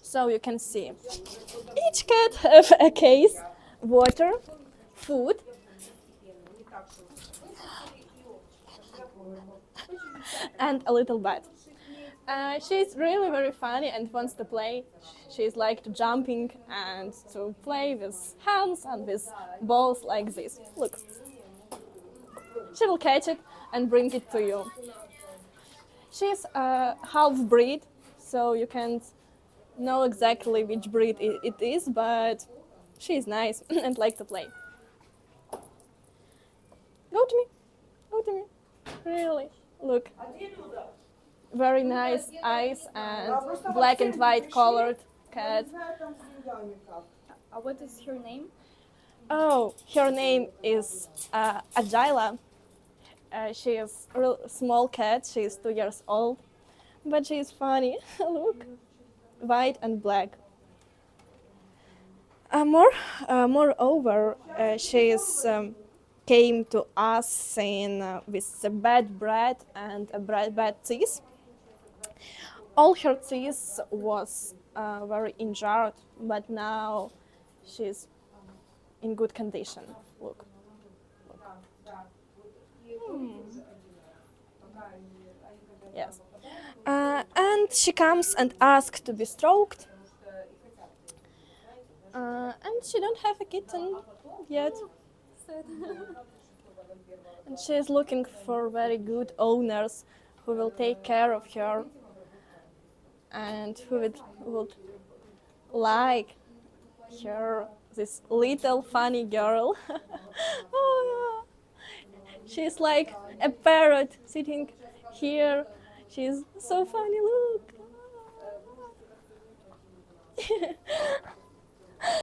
So you can see each cat have a case, water, food, and a little bed. She's really very funny and wants to play. She's like to jumping and to play with hands and with balls like this. Look. She will catch it and bring it to you. She's a half-breed, so you can't know exactly which breed it is, but she's nice and like to play. Go to me. Go to me. Really. Look. Very nice eyes and black and white colored cat. What is her name? Oh, her name is Agila. She is a real small cat. She is 2 years old, but she is funny. Look, white and black. Moreover, she is came to us in with a bad breath and a bad teeth. All her teeth was very injured, but now she's in good condition. Look. Yes. And she comes and asks to be stroked. And she don't have a kitten yet. And she is looking for very good owners who will take care of her and who would like her, this little funny girl. Oh, she's like a parrot sitting here. She's so funny, look.